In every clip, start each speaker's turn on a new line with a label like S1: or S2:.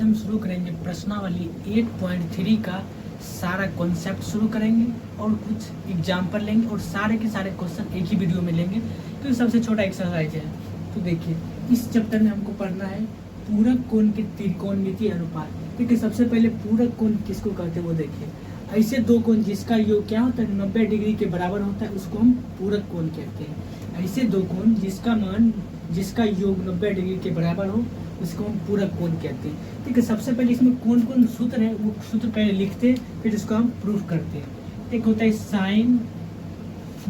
S1: हम शुरू करेंगे प्रश्नावली 8.3 का सारा कॉन्सेप्ट शुरू करेंगे और कुछ एग्जाम्पल लेंगे और सारे के सारे क्वेश्चन एक ही वीडियो में लेंगे। तो सबसे छोटा एक्सरसाइज है। तो देखिए इस चैप्टर में हमको पढ़ना है पूरक कोण के त्रिकोणमितीय अनुपात। ठीक है, सबसे पहले पूरक कोण किसको कहते हैं वो देखिए। ऐसे दो कोण जिसका योग क्या होता है 90 डिग्री के बराबर होता है उसको हम पूरक कोण कहते हैं। ऐसे दो कोण जिसका योग 90 डिग्री के बराबर हो उसको हम पूरक कोण कहते हैं। ठीक है, सबसे पहले इसमें कौन कौन सूत्र है वो सूत्र पहले लिखते हैं, फिर इसको हम प्रूफ करते हैं। एक होता है साइन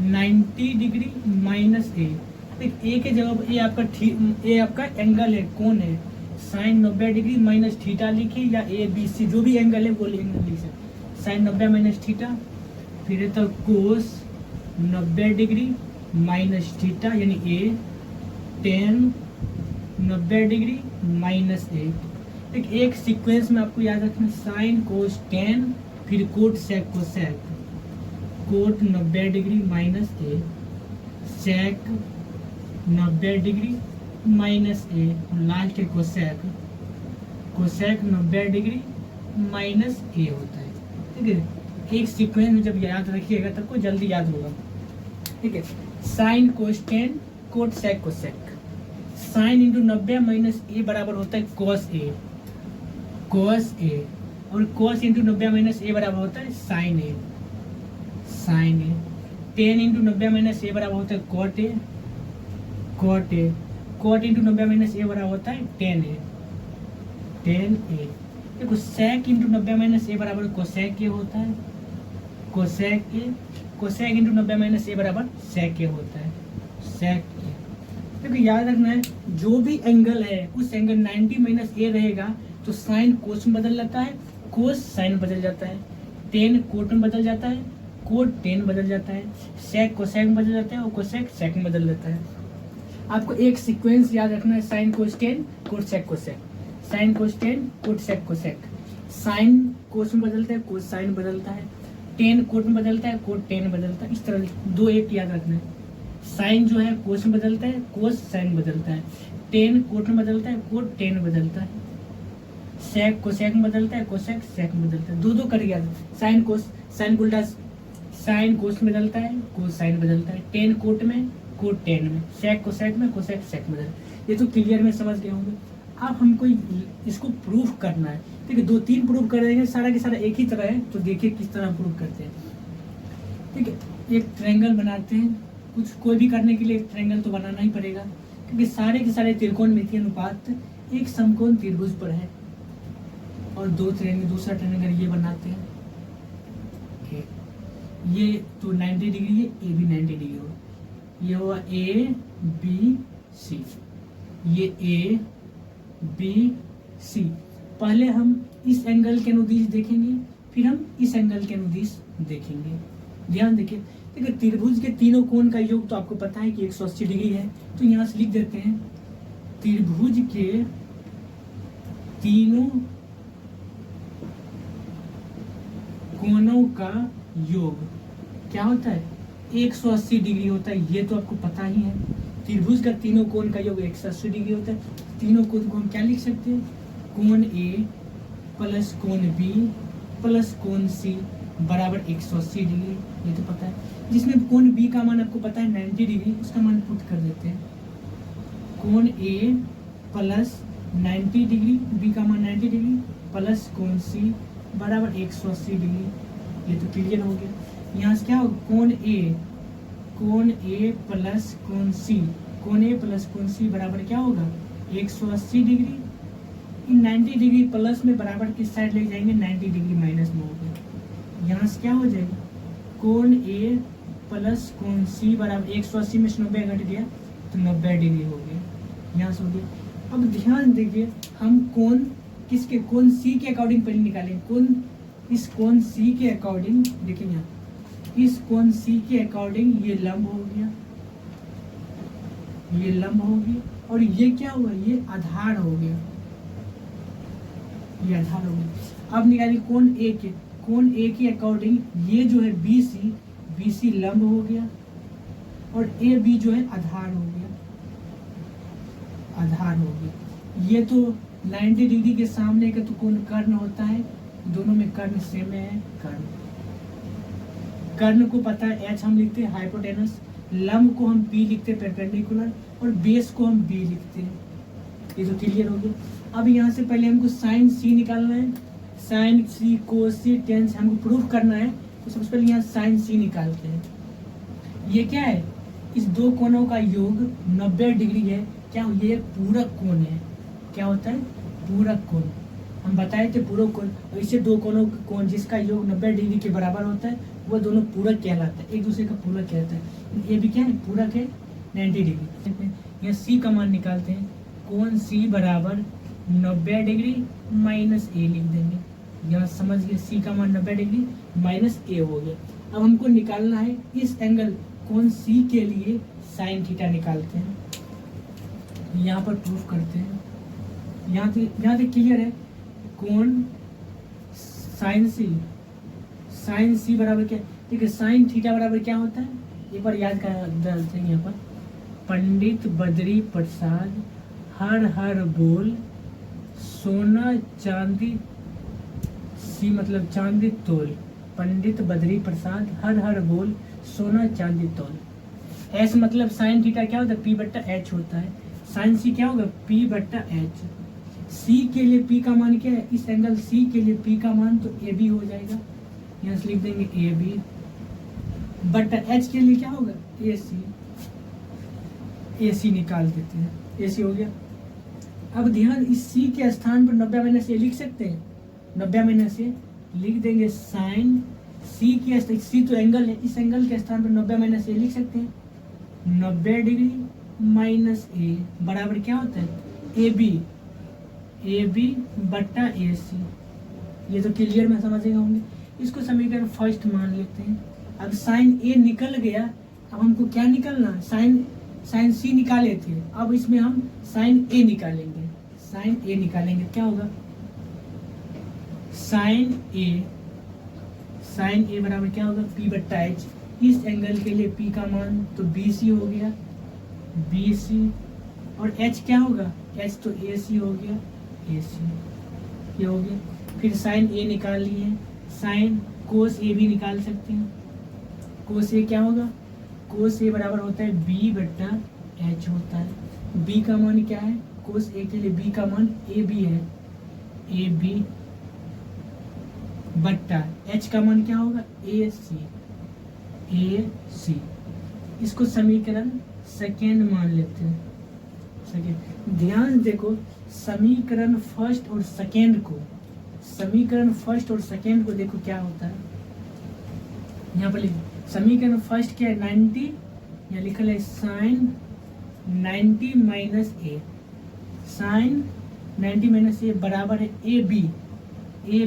S1: 90 डिग्री माइनस ए। ए के जगह ए आपका एंगल है, कोण है। साइन 90 डिग्री माइनस थीटा लिखिए या ए बी सी जो भी एंगल है वो एंगल लिख सकते। साइन 90 माइनस थीटा, फिर है तो कोस 90 डिग्री माइनस थीटा यानी A, tan 90 degree minus A. एक सीक्वेंस में आपको याद रखना साइन कोस टेन फिर cot sec cosec, cot 90 degree minus A, sec 90 degree minus A, last cosec, cosec 90 degree minus A होता है। ठीक है, एक सीक्वेंस में जब याद रखिएगा तब को जल्दी याद होगा। ठीक है, sine cos tan cot sec cosec, sine into 90 minus A बराबर होता है कोस ए, कोस ए, और कोस इंटू 90 माइनस ए बराबर होता है sine A, sine A. Tan into 90 minus A बराबर होता है cot A, cot A, cot into 90 minus A बराबर होता है टेन ए, टेन ए। देखो सेक इंटू 90 माइनस ए बराबर कोसेक ए होता है, cosec A, cosec into 90 minus A बराबर सेक ए होता है, सेक ए। देखो याद रखना है जो भी एंगल है उस एंगल 90 माइनस ए रहेगा तो साइन कोस में बदल जाता है, कोस साइन बदल जाता है, टेन कोट में बदल जाता है, कोट टेन बदल जाता है, सेक कोसेक में बदल जाता है और कोसेक सेक में बदल जाता है। आपको एक सीक्वेंस याद रखना है sine cos tan cot sec cosec, sine cos tan cot sec cosec. Sine cos में बदलता है, कोस साइन बदलता है, टेन कोट में बदलता है, कोट टेन बदलता है। इस तरह दो एक याद रखना है। साइन जो है कोस में बदलता है, कोस साइन बदलता है, टेन कोट में बदलता है, कोट टेन बदलता है, सेक कोसेक में बदलता है, कोसेक सेक में बदलता है। दो दो कर याद, साइन कोस साइन उल्टा, साइन कोस में बदलता है, कोस साइन बदलता है, टेन कोट में, कोट टेन में, सेक कोसेक में, कोसेक सेक में बदलता। ये तो क्लियर में समझ गए होंगे। अब हमको इसको प्रूफ करना है। ठीक है, दो तीन प्रूफ कर देंगे, सारा के सारा एक ही तरह है। तो देखिए किस तरह प्रूफ करते हैं। ठीक है, एक ट्रायंगल बनाते हैं। कुछ कोई भी करने के लिए एक ट्रायंगल तो बनाना ही पड़ेगा क्योंकि सारे के सारे त्रिकोणमितीय अनुपात एक समकोण त्रिभुज पर है। और दूसरा ट्रायंगल ये बनाते हैं। ये तो 90 डिग्री है, ए भी 90 डिग्री हो, ये हुआ ए बी सी, ये ए बी सी। पहले हम इस एंगल के अनुदिश देखेंगे फिर हम इस एंगल के अनुदिश देखेंगे। ध्यान देखिए, देखिए त्रिभुज के तीनों कोण का योग तो आपको पता है कि 180 डिग्री है। तो यहाँ से लिख देते हैं त्रिभुज के तीनों कोणों का योग क्या होता है 180 डिग्री होता है। ये तो आपको पता ही है। त्रिभुज का तीनों कोण का योग 180 डिग्री होता है। तीनों कोण को हम क्या लिख सकते हैं, कोण ए प्लस कोण बी प्लस कोण सी बराबर 180 डिग्री। ये तो पता है। जिसमें कोण बी का मान आपको पता है 90 डिग्री, उसका मान पुट कर देते हैं। कोण ए प्लस 90 डिग्री, बी का मान 90 डिग्री प्लस कोण सी बराबर 180 डिग्री। ये तो क्लियर हो गया। यहाँ से क्या होगा कोण ए प्लस कोण सी, कोण ए प्लस कोण सी बराबर क्या होगा 180 डिग्री। 90 डिग्री प्लस में बराबर किस साइड ले जाएंगे 90 डिग्री माइनस में हो गया। यहाँ से क्या हो जाएगा कोण ए प्लस कोण सी बराबर 180 में से 90 घट गया तो 90 डिग्री हो गया। यहाँ से हो गया। अब ध्यान देखिए हम कोण किसके, कोण सी के अकॉर्डिंग पहले निकालेंगे। कोण इस कोण सी के अकॉर्डिंग देखिए, यहाँ इस कोण सी के अकॉर्डिंग ये लंब हो गया, ये लंब हो गया और ये क्या हुआ ये आधार हो गया, ये आधार हो गया। अब निकालिए कोण ए के, कोण ए के अकॉर्डिंग ये जो है बी सी लंब हो गया और ए बी जो है आधार हो गया, आधार हो गया। ये तो 90 डिग्री के सामने का तो कोण कर्ण होता है, दोनों में कर्ण सेम है। कर्ण को पता है एच हम लिखते हैं हाइपोटेनस, लंब को हम पी लिखते हैं परपेंडिकुलर, और बेस को हम बी लिखते हैं। ये तो क्लियर हो गया। अब यहाँ से पहले हमको साइन सी निकालना है, साइन सी कोस सी टेन से हमको प्रूफ करना है। तो सबसे पहले यहाँ साइन सी निकालते हैं। ये क्या है, इस दो कोणों का योग 90 डिग्री है। क्या ये पूरक कोण है, क्या होता है पूरक कोण, हम बताए थे पूरक कोण। और इससे दो कोणों का कोण जिसका योग 90 डिग्री के बराबर होता है वो दोनों पूरक कहलाता है, एक दूसरे का पूरक कहलाता है। ये भी क्या है पूरक है 90 डिग्री। यहाँ सी का मान निकालते हैं, कोण सी बराबर 90 डिग्री माइनस ए लिख देंगे। यहाँ समझ गए, सी का मान 90 डिग्री माइनस ए हो गया। अब हमको निकालना है इस एंगल कोण सी के लिए साइन थीटा निकालते हैं। यहाँ पर प्रूफ करते हैं, यहाँ तक क्लियर है। कोण साइन सी बराबर क्या, ठीक है, साइन थीटा बराबर क्या होता है एक बार याद कर डालते हैं यहाँ पर। पंडित बद्री प्रसाद हर हर बोल सोना चांदी, सी मतलब चांदी तोल। पंडित बद्री प्रसाद हर हर बोल सोना चांदी तोल। एस मतलब साइन थीटा क्या होता है पी बट्टा एच होता है। साइन सी क्या होगा पी बट्टा एच। सी के लिए पी का मान क्या है, इस एंगल सी के लिए पी का मान तो ए बी हो जाएगा, यहाँ से लिख देंगे ए बी, बट्टा एच के लिए क्या होगा ए सी। ए सी निकाल देते हैं, ए सी हो गया। अब ध्यान, इस सी के स्थान पर 90 माइनस ए लिख सकते हैं, 90 माइनस ए लिख देंगे। साइन सी के, सी तो एंगल है, इस एंगल के स्थान पर 90 माइनस ए लिख सकते हैं। 90 डिग्री माइनस ए बराबर क्या होता है ए बी बट्टा ए सी। ये तो क्लियर में समझेंगे होंगे। इसको समीकरण फर्स्ट मान लेते हैं। अब साइन ए निकल गया, अब हमको क्या निकलना है, साइन सी निकाले थे, अब इसमें हम साइन ए निकालेंगे। साइन ए निकालेंगे क्या होगा, साइन ए बराबर क्या होगा पी बट्टा एच। इस एंगल के लिए पी का मान तो बी सी हो गया, बी सी, और एच क्या होगा, एच तो ए सी हो गया, ए सी, ये हो गया। फिर साइन ए निकाल लिए, साइन कोस ए भी निकाल सकते हैं। कोस ए क्या होगा, कोस ए बराबर होता है बी बट्टा एच होता है। बी का मान क्या है, कोस ए के लिए बी का मान ए बी है, ए बी बट्टा एच का मान क्या होगा ए सी। इसको समीकरण सेकेंड मान लेते हैं। सेकेंड, ध्यान देखो, समीकरण फर्स्ट और सेकेंड को देखो क्या होता है। यहाँ पर लिखो समीकरण फर्स्ट क्या है 90, यहाँ लिखा है sign 90 minus A. Sign 90 minus A बराबर है ए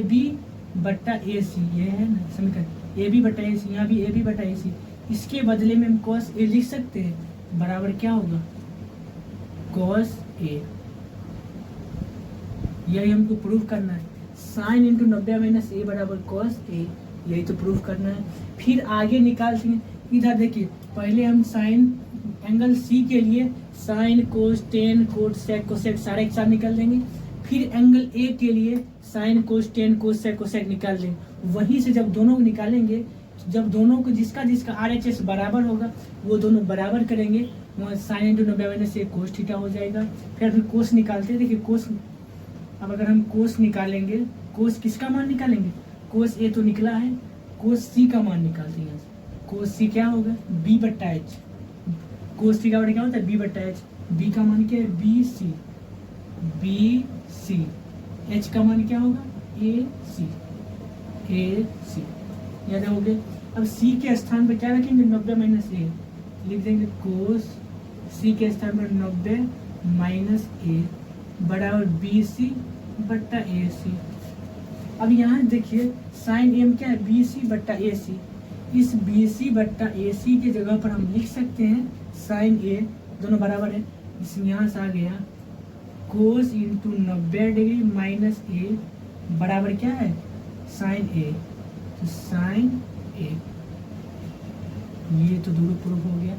S1: बी बट्टा ए सी। ये है ना समीकरण, ए बी बट्टा ए सी, यहाँ भी ए बी बट्टा ए सी। इसके बदले में हम कॉस ए लिख सकते हैं, बराबर क्या होगा कॉस ए। यही हमको प्रूफ करना है, साइन इंटू 90 माइनस ए बराबर कॉस ए, यही तो प्रूफ करना है। फिर आगे निकालते हैं, इधर देखिए, पहले हम साइन एंगल सी के लिए sine cos tan cot sec cosec सारे एक साथ निकाल देंगे। फिर एंगल ए के लिए साइन कोस टेन कोस सेक कोसेक निकाल देंगे। वहीं से जब दोनों को निकालेंगे, जब दोनों को जिसका RHS बराबर होगा वो दोनों बराबर करेंगे, वहाँ साइन इंटू 90 माइनस ए कोस थीटा हो जाएगा। फिर कोस निकालते हैं, देखिए कोस, अब अगर हम कोस निकालेंगे, कोस किसका मान निकालेंगे, कोस ए तो निकला है, कोस सी का मान निकालते हैं। कोस सी क्या होगा बी बट्टा एच। कोस सी का मान क्या होता है बी बट्टा एच। बी का मान क्या है बी सी। एच का मान क्या होगा ए सी। याद हो गए। अब सी के स्थान पर क्या रखेंगे 90 माइनस ए, लिख देंगे कोस सी के स्थान पर 90 माइनस ए बराबर बी सी बट्टा ए सी। अब यहाँ देखिए साइन एम क्या है बी सी बट्टा ए सी। इस बी सी बट्टा ए सी की जगह पर हम लिख सकते हैं साइन ए, दोनों बराबर है, इसमें यहाँ से आ गया कोस इंटू 90 डिग्री माइनस ए बराबर क्या है साइन ए। तो साइन ए, ये तो दोनों प्रूफ हो गया।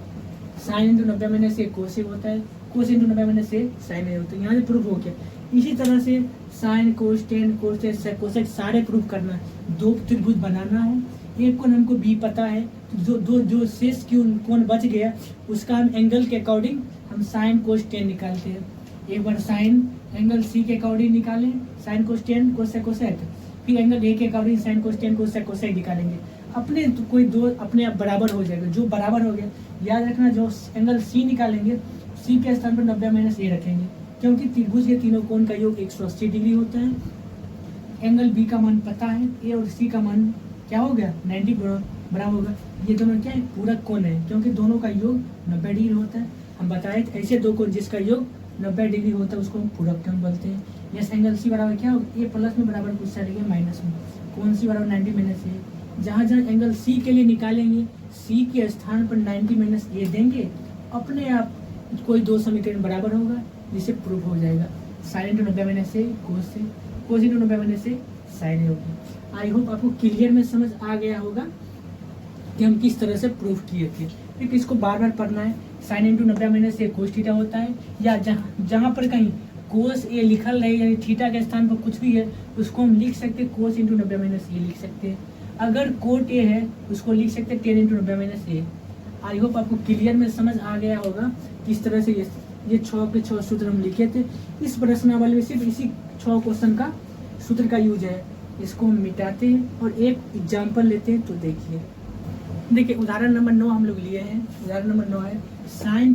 S1: साइन इंटू 90 माइनस ए कोस ए होता है, कोस इंटू 90 माइनस ए साइन ए होता है, यहाँ से प्रूफ हो गया। इसी तरह से साइन कोस टेन कोसेक सेकोसेक सारे प्रूफ करना है। दो त्रिभुज बनाना है, एक कोण हमको बी पता है, तो जो शेष कोण बच गया उसका हम एंगल के अकॉर्डिंग हम साइन कोस टेन निकालते हैं। एक बार साइन एंगल सी के अकॉर्डिंग निकालें sign cos ten cosec cosec, फिर एंगल ए के according sign cos ten cosec cosec निकालेंगे। अपने तो कोई दो अपने आप बराबर हो जाएगा, जो बराबर हो गया याद रखना, जो एंगल सी निकालेंगे सी के स्थान पर 90 माइनस ए रखेंगे, क्योंकि त्रिभुज के तीनों कोण का योग 180 डिग्री होता है। एंगल बी का मान पता है, ए और सी का मान क्या हो गया 90 बराबर होगा। ये दोनों क्या है पूरक कोण है, क्योंकि दोनों का योग 90 डिग्री होता है। हम बताए थे ऐसे दो कोण जिसका योग 90 डिग्री होता है उसको हम पूरक कोण बोलते हैं। यस एंगल सी बराबर क्या होगा, ए प्लस में बराबर कुछ साइड गया माइनस में, कोण सी बराबर 90 माइनस ए। जहाँ जहाँ एंगल सी के लिए निकालेंगे सी के स्थान पर 90 माइनस ए देंगे, अपने आप कोई दो समीकरण बराबर होगा जिससे प्रूफ हो जाएगा। साइन इंटू 90 माइनस ए कोस से, कोस इंटू 90 माइनस ए साइन ए होगी। आई होप आपको क्लियर में समझ आ गया होगा कि हम किस तरह से प्रूफ किए थे। फिर इसको बार बार पढ़ना है। साइन इंटू 90 माइनस ए कोस थीटा होता है, या जहाँ पर कहीं कोस ए लिखल रहे यानी थीटा के स्थान पर कुछ भी है उसको हम लिख सकते हैं कोस इंटू 90 माइनस ए लिख सकते हैं। अगर कोट ए है उसको लिख सकते हैं 10 into 90 minus A. I hope आपको क्लियर में समझ आ गया होगा किस तरह से ये 6 के 6 सूत्र हम लिखे थे। इस प्रश्नावली में सिर्फ इसी 6 क्वेश्चन का सूत्र का यूज है। इसको हम मिटाते हैं और एक एग्जाम्पल लेते हैं। तो देखिए उदाहरण नंबर 9 हम लोग लिए हैं। उदाहरण नंबर 9 है साइन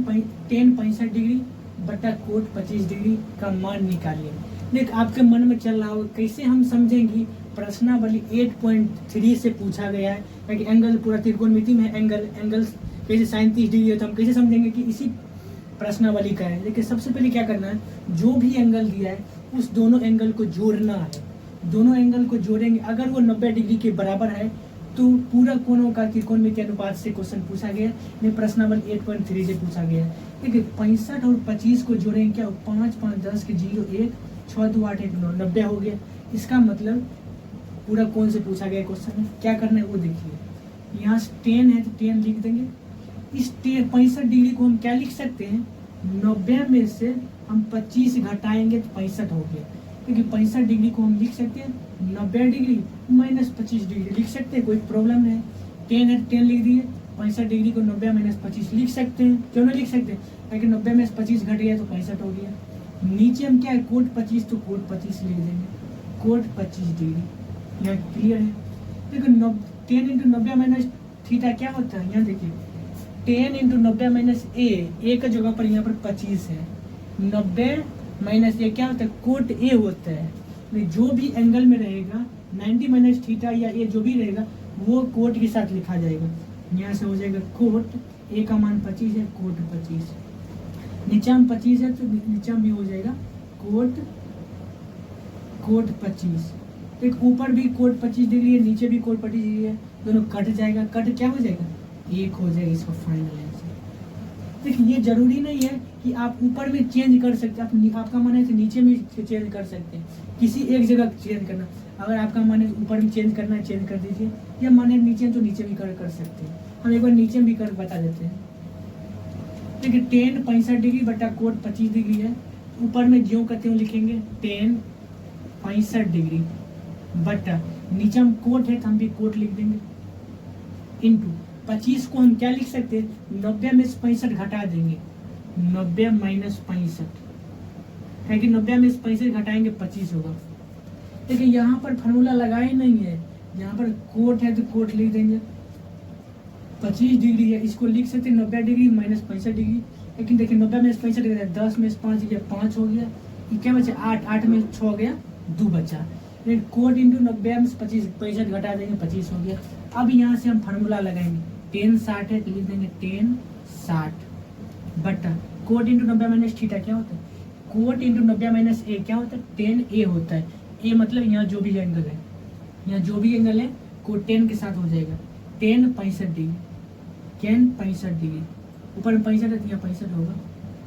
S1: 10 65 डिग्री बटा कोट 25 डिग्री का मान निकालिए। देख आपके मन में चल रहा होगा कैसे हम समझेंगे, प्रश्नावली 8.3 से पूछा गया है क्योंकि एंगल पूरा त्रिकोणमिति में एंगल कैसे साइन 30 डिग्री है, तो हम कैसे समझेंगे कि इसी प्रश्नावली का है। लेकिन सबसे पहले क्या करना है, जो भी एंगल दिया है उस दोनों एंगल को जोड़ना है। दोनों एंगल को जोड़ेंगे, अगर वो 90 डिग्री के बराबर है तो पूरा कोणों का त्रिकोणमिति अनुपात से क्वेश्चन पूछा गया है। प्रश्नावली 8.3 से पूछा गया है। देखिए 65 और 25 को जोड़ेंगे, क्या 5 5 10 के 0 1 6 2 8 1 9 90 हो गया। इसका मतलब पूरा कोण से पूछा गया क्वेश्चन है। क्या करना है वो देखिए, यहाँ 10 है तो 10 लिख देंगे। इस 65 डिग्री को हम क्या लिख सकते हैं, 90 में से हम 25 घटाएंगे तो 65 हो गया। क्योंकि 65 डिग्री को हम लिख सकते हैं 90 डिग्री माइनस 25 डिग्री लिख सकते हैं, कोई प्रॉब्लम नहीं। 10 है 10 लिख दिए, 65 डिग्री को 90 माइनस 25 लिख सकते हैं। क्यों नहीं लिख सकते, क्योंकि 90 में से 25 घट गया तो 65 हो गया। नीचे हम क्या है कोट 25 तो कोट 25 लिख देंगे, कोट 25 डिग्री। यहाँ क्लियर है। देखो 10 इंटू 90 माइनस थीटा क्या होता है, यहाँ देखिए 10 इंटू 90 माइनस ए का जगह पर यहाँ पर 25 है। 90 माइनस ए क्या होता है, कोट ए होता है। जो भी एंगल में रहेगा 90 माइनस थीटा या ए जो भी रहेगा वो कोट के साथ लिखा जाएगा। यहाँ से हो जाएगा कोट ए का मान 25 है, कोट 25। नीचे में 25 है तो नीचे में भी हो जाएगा कोट 25। एक ऊपर भी कोट 25 डिग्री है, नीचे भी कोट 25 डिग्री है, दोनों कट जाएगा। कट क्या हो जाएगा, एक हो जाएगा। इसका फाइनल आंसर देखिए, ये जरूरी नहीं है कि आप ऊपर में चेंज कर सकते हैं, आपका मन है तो नीचे में चेंज कर सकते हैं, किसी एक जगह चेंज करना। अगर आपका मन है ऊपर में चेंज करना है चेंज कर दीजिए, या मन है नीचे तो नीचे भी कर सकते हैं। हम एक बार नीचे भी कर बता देते हैं। देखिए 10 65 डिग्री बटा कोट 25 डिग्री है, ऊपर में ज्यों का त्यों लिखेंगे 10 65 डिग्री बटा नीचे हम कोट है तो हम भी कोट लिख देंगे, इंटू 25 को हम क्या लिख सकते हैं, 90 में से 65 घटा देंगे, 90 माइनस 65 है कि 90 में से 65 घटाएंगे 25 होगा। देखिए यहाँ पर फार्मूला लगाए नहीं है, यहाँ पर कोट है तो कोट लिख देंगे। 25 डिग्री है, इसको लिख सकते हैं 90 डिग्री माइनस 65 डिग्री। लेकिन देखिए 90 में से 65 डिग्री, 10 में से 5 गया 5 हो गया, ये क्या बचा 8, 8 में 6 गया 2 बचा। लेकिन कोट इंटू 90 में से 65 घटा देंगे 25 हो गया। अब यहाँ से हम फार्मूला लगाएंगे, 10 60 है तो लिख देंगे 10 60 बटा कोट इंटू 90 माइनस थीटा क्या होता है, कोट इंटू 90 माइनस ए क्या होता है, 10 ए होता है। ए मतलब यहाँ जो भी एंगल है, यहाँ जो भी एंगल है कोट 10 के साथ हो जाएगा, 10 65 डिग्री, 10 65 डिग्री। ऊपर में 65 है तो यहाँ 65 होगा,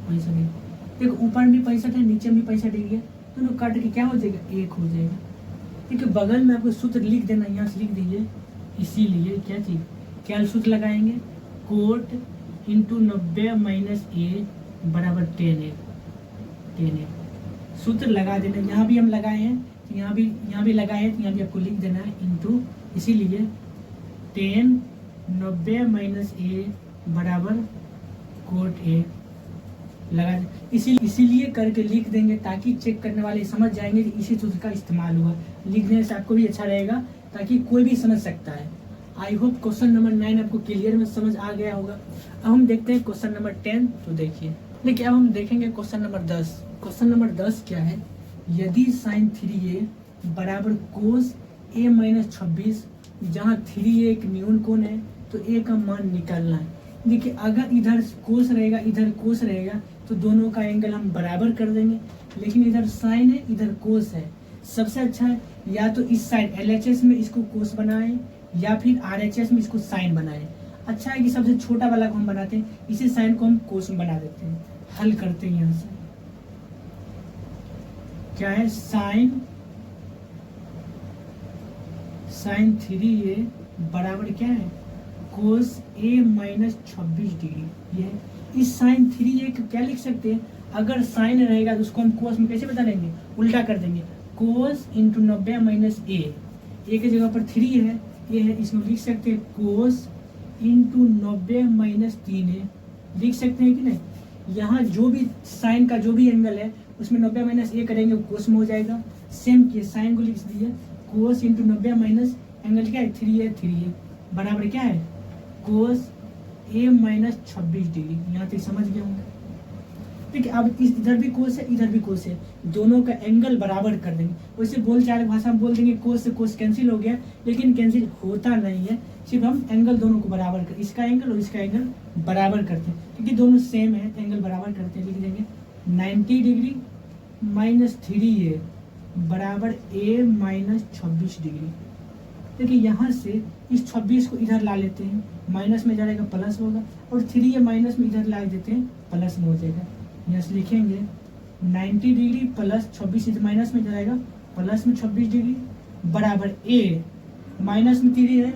S1: 65 डिग्री। देखो ऊपर में भी 65 है नीचे में भी 65 डिग्री है, दोनों काट के क्या हो जाएगा 1 हो जाएगा। ठीक है, बगल में आपको सूत्र लिख देना, यहाँ से लिख दीजिए। इसीलिए क्या चीज क्या सूत्र लगाएंगे, कोट इंटू 90 माइनस ए बराबर 10 ए सूत्र लगा देना, यहाँ भी हम लगाए हैं तो यहाँ भी लगाए हैं तो यहाँ भी आपको लिख देना है इंटू, इसीलिए 10 90 माइनस ए बराबर कोट ए लगा दे। इसीलिए करके लिख देंगे ताकि चेक करने वाले समझ जाएंगे कि इसी सूत्र का इस्तेमाल हुआ। लिख देने से आपको भी अच्छा रहेगा ताकि कोई भी समझ सकता है। आई होप क्वेश्चन नंबर 9 आपको क्लियर में समझ आ गया होगा। अब हम देखते हैं क्वेश्चन नंबर 10। तो देखिए अब हम देखेंगे क्वेश्चन नंबर 10। क्वेश्चन नंबर 10 क्या है, यदि साइन 3a बराबर कोस a माइनस 26, जहाँ 3a एक न्यून कोण है तो a का मान निकालना है। देखिए अगर इधर कोस रहेगा इधर कोस रहेगा तो दोनों का एंगल हम बराबर कर देंगे, लेकिन इधर साइन है इधर कोस है। सबसे अच्छा है या तो इस साइड LHS में इसको कोस बनाएं या फिर RHS में इसको साइन बनाएं। अच्छा है कि सबसे छोटा वाला को हम बनाते हैं, इसी साइन को हम कोस में बना देते हैं। हल करते हैं यहाँ से, क्या है साइन 3a बराबर क्या है कोस a माइनस 26 डिग्री। ये इस साइन 3a को क्या लिख सकते हैं, अगर साइन रहेगा तो उसको हम कोस में कैसे बता देंगे, उल्टा कर देंगे, कोस इंटू 90 माइनस a की जगह पर 3 है ये है, इसमें लिख सकते हैं कोस इंटू 90 माइनस 3a लिख सकते हैं कि नहीं। यहाँ जो भी साइन का जो भी एंगल है उसमें 90 माइनस a करेंगे वो कोस में हो जाएगा। सेम किए साइन को लिख दिए कोस इंटू 90 माइनस एंगल क्या है 3a बराबर क्या है कोस a माइनस 26 डिग्री। यहाँ तक समझ गए होंगे। ठीक है, अब इधर भी कोस है इधर भी कोस है, दोनों का एंगल बराबर कर देंगे। वैसे बोलचाल भाषा में बोल देंगे कोस से कोस कैंसिल हो गया, लेकिन कैंसिल होता नहीं है, सिर्फ हम एंगल दोनों को बराबर कर, इसका एंगल और इसका एंगल बराबर करते हैं क्योंकि दोनों सेम है, एंगल बराबर करते हैं। लिख देंगे 90 डिग्री माइनस 3a बराबर a माइनस 26 डिग्री। देखिए यहाँ से इस 26 को इधर ला लेते हैं, माइनस में जाएगा प्लस होगा, और 3a माइनस में इधर ला देते हैं प्लस में हो जाएगा। यहाँ से लिखेंगे 90 डिग्री प्लस 26 इधर माइनस में जाएगा प्लस में 26 डिग्री बराबर a माइनस में 3 है,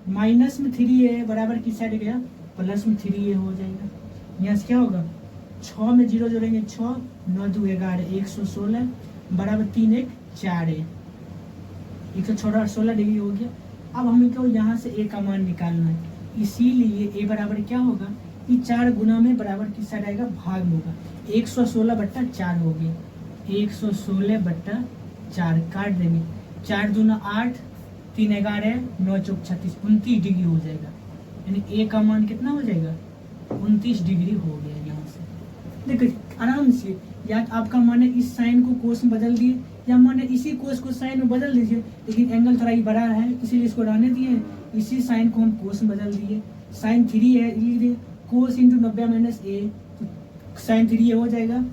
S1: माइनस में 3 है बराबर किस साइड गया प्लस में 3a हो जाएगा। यहाँ से क्या होगा 6 में 0 जोड़ेंगे 6 9 2 11 116 बराबर 3 1 4 116 डिग्री हो गया। अब हमें क्या यहाँ से a का मान निकालना है, इसीलिए a बराबर क्या होगा, ये 4 गुना में बराबर किस साइड आएगा भाग में होगा, 116/4 हो गया, 116/4 काट देंगे, 4 दूना 8 3 11 9 चौक 36 29 डिग्री हो जाएगा। यानी a का मान कितना हो जाएगा 29 डिग्री हो गया। यहाँ से देखिए आराम से, या आपका मान है इस साइन को कोस में बदल दिए, या मान है इसी कोस को साइन में बदल दीजिए, लेकिन एंगल थोड़ा ही बड़ा है इसीलिए इसको रहने दिए, इसी साइन को हम कोस में बदल दिए। साइन 3 है लिख दिए कोस इंटू 90 माइनस a, तो साइन 3 हो जाएगा।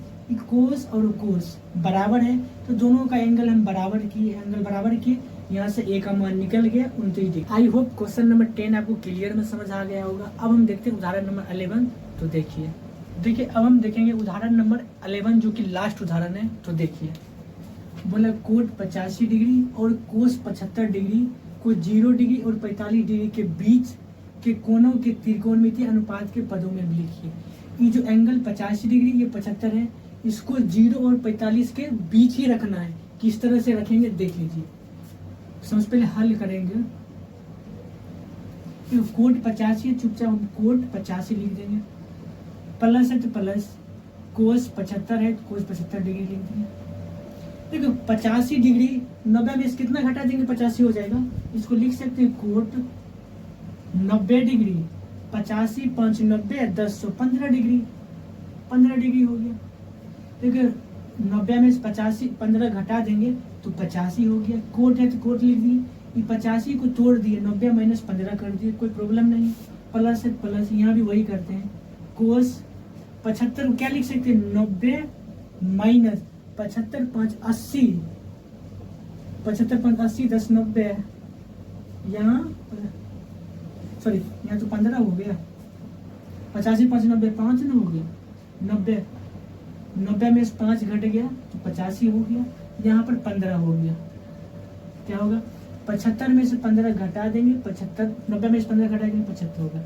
S1: कोस और कोस बराबर है तो दोनों का एंगल हम बराबर किए, एंगल बराबर किए, यहाँ से a का मान निकल गया 29 degree. I hope question number 10 आपको क्लियर में समझ आ गया होगा। अब हम देखते हैं उदाहरण नंबर 11। तो देखिए अब हम देखेंगे उदाहरण नंबर 11 जो कि लास्ट उदाहरण है। तो देखिए बोला कोट 85 डिग्री और कोस 75 डिग्री को 0 डिग्री और 45 डिग्री के बीच के कोणों के त्रिकोणमितीय अनुपात के पदों में लिखिए। ये जो एंगल 85 डिग्री ये 75 है, इसको 0 और 45 के बीच ही रखना है। किस तरह से रखेंगे देख लीजिए। सबसे पहले हल करेंगे, कोट 85 है, चुपचाप हम कोट 85 लिख देंगे, प्लस है तो प्लस, कोस 75 है तो कोस 75 डिग्री लिख देंगे। देखो 85 डिग्री 90 में से कितना घटा देंगे 85 हो जाएगा, इसको लिख सकते हैं कोट 90 डिग्री 85 5 90 10 15 डिग्री, 15 डिग्री हो गया। देखिए 90 में से 85 15 घटा देंगे तो 85 हो गया। कोट है तो कोट लिख दिए, ये 85 को तोड़ दिए 90 माइनस 15 कर दिए, कोई प्रॉब्लम नहीं। प्लस है प्लस, यहाँ भी वही करते हैं। कोस 75 क्या लिख सकते हैं 90 माइनस 75 5 80, 75 5 80 10 90, यहाँ सॉरी यहाँ तो 15 हो गया, 85 5 90 5 ना हो गया, 90 में से 5 घट गया तो 85 हो गया, यहाँ पर 15 हो गया। क्या होगा 75 में से 15 घटा देंगे 75, 90 में से 15 घटा देंगे 75 होगा।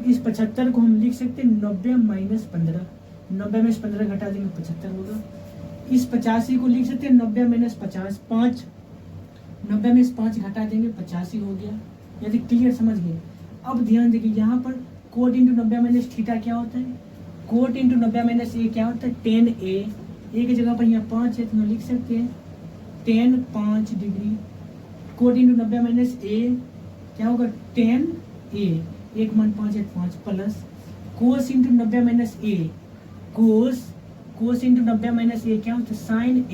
S1: इस 75 को हम लिख सकते हैं 90 माइनस 15, 90 में से 15 घटा देंगे 75 होगा। इस 85 को लिख सकते हैं 90 माइनस 50, 5, 90 में से 5 घटा देंगे 85 हो गया। यदि क्लियर समझ गए। अब ध्यान देखिए यहाँ पर कोट इंटू 90 माइनस थीटा क्या होता है, कोट इंटू 90 माइनस ए क्या होता है 10a। ए की जगह पर यहाँ 5 है तो लिख सकते हैं 10 5 डिग्री। कोट इंटू 90 माइनस ए क्या होगा 10a, 1 मान 5 है 5 प्लस कोस इंटू 90 माइनस ए, कोस इंटू 90 माइनस ए क्या होता है साइन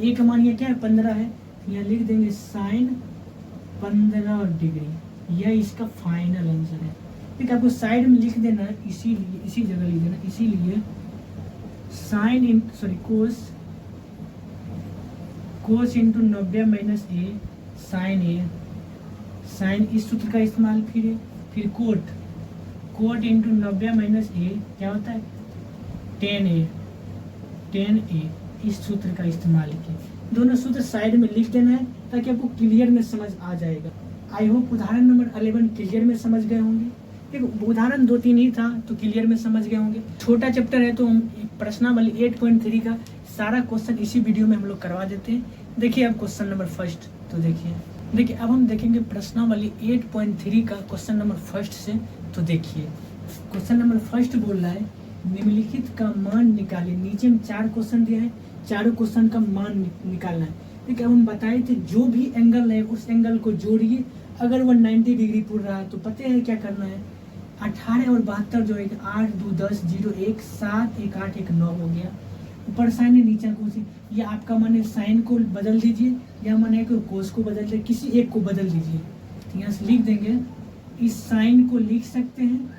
S1: ए का मान ये क्या है 15 है, यहाँ लिख देंगे साइन 15 डिग्री। यह इसका फाइनल आंसर है। ठीक है, आपको साइड में लिख देना है, इसीलिए इसी जगह लिख देना, इसीलिए sine in sorry cos into 90 minus A sine इस सूत्र का इस्तेमाल फिर कोट इंटू 90 माइनस ए क्या होता है 10a इस सूत्र का इस्तेमाल किया। दोनों सूत्र साइड में लिख देना है ताकि आपको क्लियर में समझ आ जाएगा। आई होप उदाहरण नंबर 11 क्लियर में समझ गए होंगे। एक उदाहरण 2-3 ही था तो क्लियर में समझ गए होंगे। छोटा चैप्टर है तो हम प्रश्नावली 8.3 का सारा क्वेश्चन इसी वीडियो में हम लोग करवा देते हैं। देखिए अब क्वेश्चन नंबर फर्स्ट तो देखिए अब हम देखेंगे प्रश्नावली 8.3 का क्वेश्चन नंबर फर्स्ट से। तो देखिए क्वेश्चन नंबर फर्स्ट बोल रहा है निम्नलिखित का मान निकालिए। नीचे में 4 क्वेश्चन दिया है, चारों क्वेश्चन का मान निकालना है। ठीक है, हम बताए थे जो भी एंगल है उस एंगल को जोड़िए। अगर वह 90 डिग्री पुर रहा है तो पता है क्या करना है 18 और 72 जो है 8 2 10 0 1 7 1 8 1 9 हो गया। ऊपर साइन है नीचे कोस है। ये आपका मन है साइन को बदल दीजिए या मन है कि कोस को बदल दीजिए, किसी एक को बदल दीजिए। तो यहाँ से लिख देंगे इस साइन को लिख सकते हैं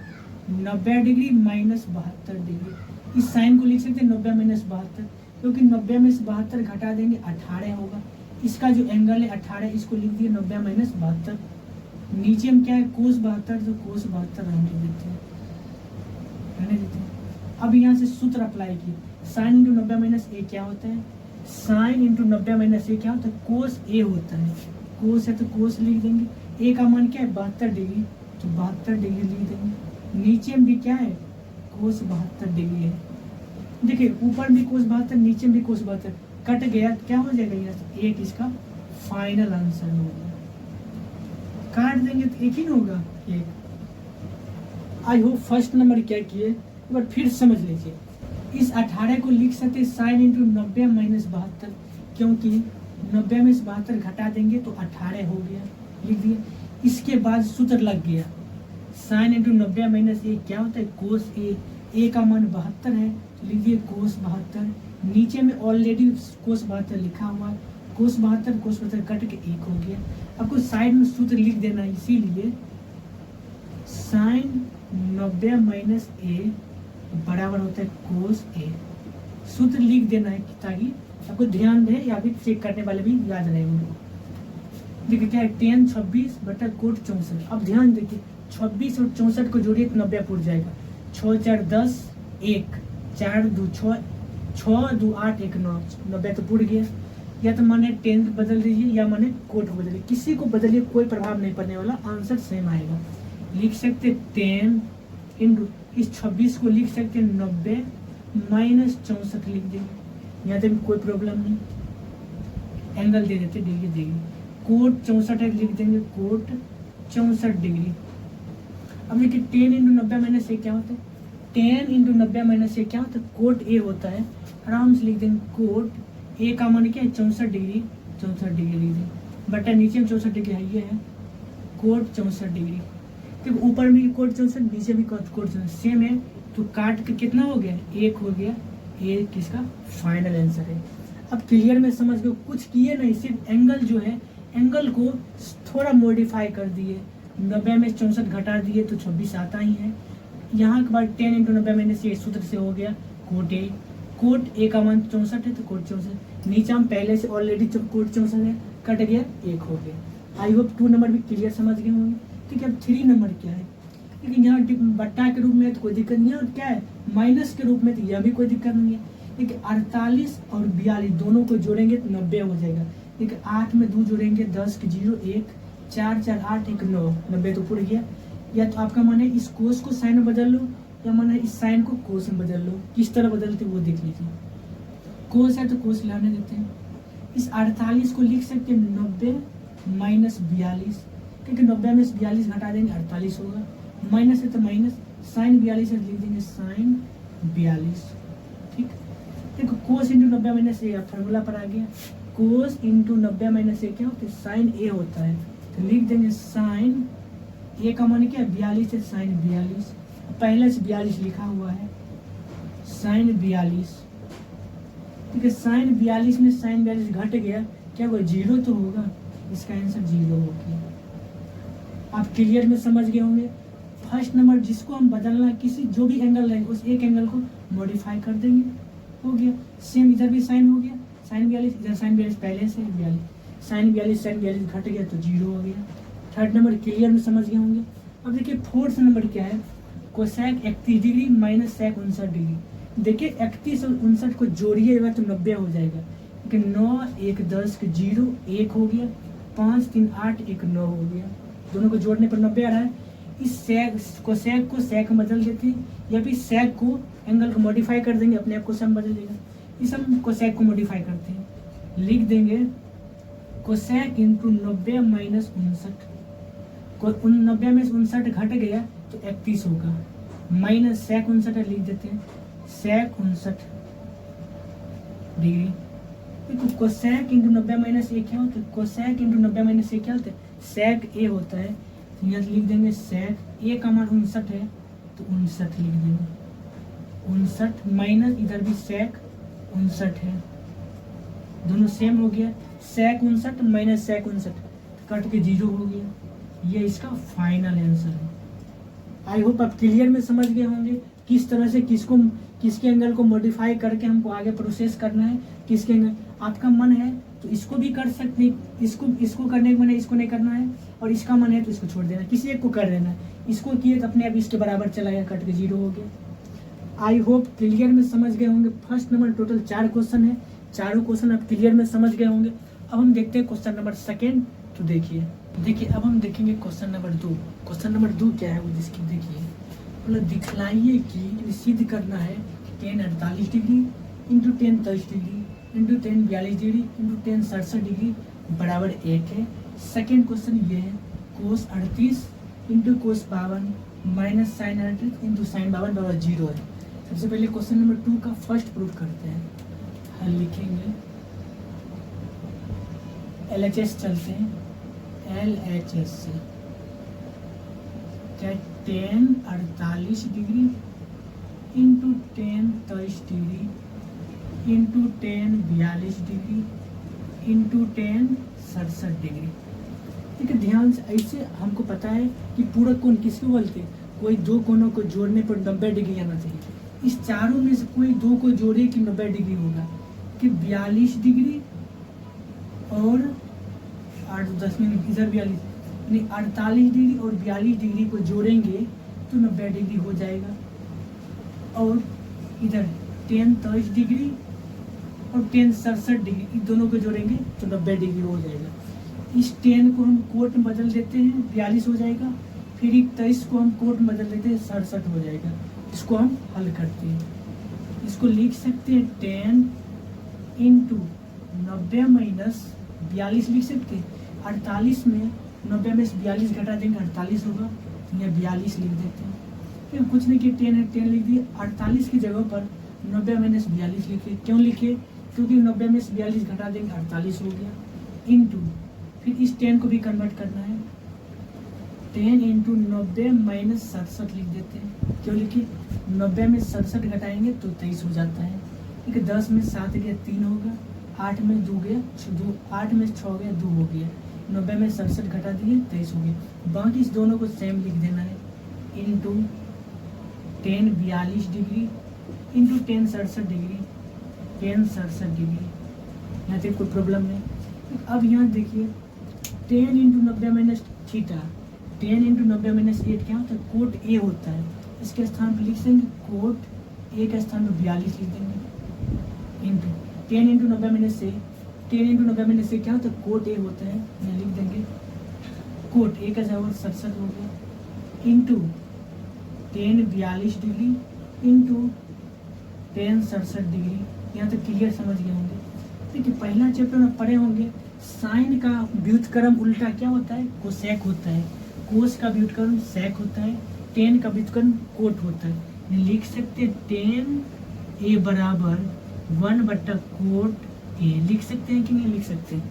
S1: 90 डिग्री माइनस 72 डिग्री। इस साइन को लिख सकते हैं 90 माइनस 72 क्योंकि 90 में से 72 घटा देंगे 18 होगा। इसका जो एंगल है 18 इसको लिख दिए 90 माइनस 72। नीचे में क्या है कोस 72 तो कोस 72 रहने देते हैं। अब यहाँ से सूत्र अप्लाई किए साइन इंटू 90 माइनस ए क्या होता है साइन इंटू 90 माइनस ए क्या होता है कोस ए होता है। कोस है तो कोस लिख देंगे। ए का मान क्या है 72 डिग्री तो 72 डिग्री लिख देंगे। नीचे में भी क्या है कोस 72 डिग्री है। देखिए ऊपर भी कोस 72 नीचे भी कोस 72 कट गया क्या हो जाएगा यहाँ से एक इसका फाइनल आंसर होगा। काट देंगे तो एक ही होगा एक। आई होप फर्स्ट नंबर क्या किए एक बार फिर समझ लीजिए। इस 18 को लिख सकते साइन इंटू 90 माइनस 72 क्योंकि 90 में से 72 घटा देंगे तो 18 हो गया लिख दिए। इसके बाद सूत्र लग गया साइन इंटू 90 माइनस ए क्या होता है कोस ए का मान 72 है तो लिख दिए कोस 72। नीचे में ऑलरेडी कोस 72 लिखा हुआ है कोस 72 कट के एक हो गया। आपको साइड में सूत्र लिख देना है इसीलिए साइन 90 माइनस ए बराबर होता है कोस ए। सूत्र लिख देना है ताकि आपको ध्यान रहे या फिर चेक करने वाले भी याद रहे उनको। देखिए क्या है 10 26 बटा कोट 64। अब ध्यान देखिए 26 और 64 को जोड़िए तो 90 पुर जाएगा। 6 4 10 1 4 2 6 6 2 8 1 9 90 तो पुर गया। या तो माने 10 बदल दीजिए या माने कोट को बदलिए, किसी को बदलिए कोई प्रभाव नहीं पड़ने वाला, आंसर सेम आएगा। लिख सकते 10 इंटू इस 26 को लिख सकते 90 माइनस 64 लिख देंगे। यहाँ तक कोई प्रॉब्लम नहीं, एंगल दे देते डिग्री कोट 64 लिख देंगे कोट 64 डिग्री। अब देखिए 10 इंटू 90 माइनस ए क्या होता है 10 इंटू 90 माइनस ए क्या होता है कोट ए होता है। आराम से लिख देंगे कोट ए का मान क्या है 64 डिग्री लिख देंगे बटा नीचे में 64 डिग्री है ये है कोट 64 डिग्री। तो ऊपर में कोट 64 नीचे भी कोट 64 सेम है तो काट के कितना हो गया एक हो गया। ये किसका फाइनल आंसर है। अब क्लियर में समझ गए, कुछ किए नहीं, सिर्फ एंगल जो है एंगल को थोड़ा मॉडिफाई कर दिए। 90 में 64 घटा दिए तो 26 आता ही है। यहाँ के बाद 10 इंटू 90 में से सूत्र से हो गया कोट ए का मान 64 है तो कोट 64। नीचे हम पहले से ऑलरेडी कोट 64 है कट गया एक हो गया। आई होप 2 नंबर भी क्लियर समझ गए होंगे। ठीक है, अब 3 नंबर क्या है लेकिन यहाँ बट्टा के रूप में तो कोई दिक्कत नहीं है और क्या है माइनस के रूप में तो यह भी कोई दिक्कत नहीं है। देखिए 48 और 42 दोनों को जोड़ेंगे तो 90 हो जाएगा। देखिए 8 में 2 जोड़ेंगे 10 के 0 1 4 4 8 1 9 90 तो पूरा गया। या तो आपका मन है इस कोस को साइन में बदल लो या मन है इस साइन को कोस में बदल लो, किस तरह बदलते वो देख लीजिए। कोस है तो कोस लाने देते हैं। इस 48 को लिख सकते हैं 90 माइनस 42, क्योंकि 90 में से 42 घटा देंगे 48 होगा, माइनस है तो माइनस, साइन 42 है लिख देंगे साइन 42। ठीक, देखो कोस इंटू 90 माइनस ए फॉर्मूला पर आ गया, कोस इंटू 90 माइनस ए क्या होता है, साइन ए होता है, तो लिख देंगे साइन ए का मान क्या है 42 है, साइन 42, पहले से 42 लिखा हुआ है, साइन 42। ठीक है, साइन 42 में साइन 42 घट गया, क्या वो जीरो तो होगा, इसका आंसर जीरो हो गया। आप क्लियर में समझ गए होंगे। फर्स्ट नंबर जिसको हम बदलना, किसी जो भी एंगल रहेंगे उस एक एंगल को मॉडिफाई कर देंगे, हो गया। सेम इधर भी साइन हो गया, साइन 42, इधर साइन 42 पहले से 42, साइन 42 घट गया तो जीरो हो गया। थर्ड नंबर क्लियर में समझ गए होंगे। अब देखिए फोर्थ नंबर क्या है, cosec 31 degree minus sec 59 degree. देखिए 31 और 59 को जोड़िएगा तो 90 हो जाएगा, क्योंकि 9 1 10 के 0 1 हो गया, 5 3 8 1 9 हो गया, दोनों को जोड़ने पर 90 आ रहा है। इस सेक को सेक बदल देते हैं, या फिर सेक को एंगल को मॉडिफाई कर देंगे, अपने आप को सम बदल देगा। इस हम कोसेक को मॉडिफाई करते हैं, लिख देंगे कोसेक इंटू 90 माइनस 59, 90 में से 59 घट गया तो 31 होगा, माइनस सेक 59 लिख देते हैं, सेक 59 डिग्री। देखो कोसेक इंटू 90 माइनस ए क्या होता है, कोसेक इंटू 90 माइनस ए क्या होता है, सेक ए होता है, तो यहाँ लिख देंगे सेक ए का मान 59 है तो 59 लिख देंगे, 59 माइनस इधर भी सेक 59 है, दोनों सेम हो गया, सेक 59 माइनस सेक 59 कट के जीरो हो गया। ये इसका फाइनल आंसर है। आई होप आप क्लियर में समझ गए होंगे किस तरह से किसके एंगल को मॉडिफाई करके हमको आगे प्रोसेस करना है, किसके एंगल आपका मन है तो इसको भी कर सकते हैं, इसको करने का मन है, इसको नहीं करना है, और इसका मन है तो इसको छोड़ देना, किसी एक को कर देना है, इसको किए तो अपने आप इसके बराबर चला गया, कट के जीरो हो गया। आई होप क्लियर में समझ गए होंगे। फर्स्ट नंबर टोटल 4 क्वेश्चन है, चारों क्वेश्चन आप क्लियर में समझ गए होंगे। अब हम देखते हैं क्वेश्चन नंबर सेकेंड। तो देखिए अब हम देखेंगे क्वेश्चन नंबर 2। क्वेश्चन नंबर 2 क्या है वो जिसकी देखिए, मतलब दिखलाइए कि सिद्ध करना है 10 48 degree into 10 23 degree into 10 42 degree into 10 67 degree बराबर 1 है। सेकेंड क्वेश्चन ये है cos 38 into cos 52 minus sine 38 into sine 52 बराबर 0 है। सबसे पहले क्वेश्चन नंबर 2 का फर्स्ट प्रूफ करते हैं, हल लिखेंगे, LHS चलते हैं, LHS से क्या 10 48 degree into 10 23 degree into 10 42 degree into 10 67 degree. ठीक है, ध्यान से, ऐसे हमको पता है कि पूरक कोण किसको बोलते हैं, कोई दो कोणों को जोड़ने पर 90 डिग्री आना चाहिए। इस चारों में से कोई दो को जोड़े कि 90 डिग्री होगा, कि 42 डिग्री और 8 10 मिनट इधर 42 यानी 48 डिग्री और 42 डिग्री को जोड़ेंगे तो 90 डिग्री हो जाएगा, और इधर 10 23 डिग्री और 10 67 डिग्री इन दोनों को जोड़ेंगे तो 90 डिग्री हो जाएगा। इस 10 को हम कोट में बदल देते हैं, 42 हो जाएगा, फिर 23 को हम कोट में बदल देते हैं, 67 हो जाएगा। इसको हम हल करते हैं, इसको लिख सकते हैं 10 इंटू 90 माइनस 42 लिख सकते हैं। 48 में 90 में से 42 घटा देंगे 48 होगा, या 42 लिख देते हैं, फिर कुछ नहीं किया 10 है 10 लिख दिए। 48 की जगह पर 90 माइनस 42 लिखे, क्यों लिखे, क्योंकि 90 में से 42 घटा देंगे 48 हो गया, इंटू फिर इस 10 को भी कन्वर्ट करना है, 10 इंटू 90 माइनस 67 लिख देते हैं, क्यों लिखिए 90 में 67 घटाएंगे तो 23 हो जाता है। ठीक है, 10 में 7 गया 3 होगा, 8 में 2 गया 2, 8 में 6 गया 2 हो गया, 90 में 67 घटा दिए 23 हो गया। बाकी इस दोनों को सेम लिख देना है, into 10 42 degree into 10 67 degree 10 67 degree, यहाँ तक कोई प्रॉब्लम नहीं। अब यहाँ देखिए 10 into 90 minus theta, 10 into 90 minus 8 क्या होता है, कोट ए होता है, इसके स्थान पर लिख देंगे कोट ए के स्थान पर 42 लिख देंगे, इंटू 10 इंटू 90 माइनस से 10 इंटू 90 माइनस से क्या होता है, कोट ए होता है, यहाँ लिख देंगे कोट ए का जवाब 67 हो गया, इंटू 10 42 डिग्री इंटू 10 67 डिग्री यहाँ तक क्लियर समझ गए होंगे। देखिए पहला चैप्टर में पढ़े होंगे साइन का व्युत्क्रम उल्टा क्या होता है, कोसेक होता है। कोस का व्युत्क्रम सेक होता है। टेन का व्युत्क्रम कोट होता है। लिख सकते हैं टेन ए बराबर 1/कोट ए। लिख सकते हैं कि नहीं लिख सकते?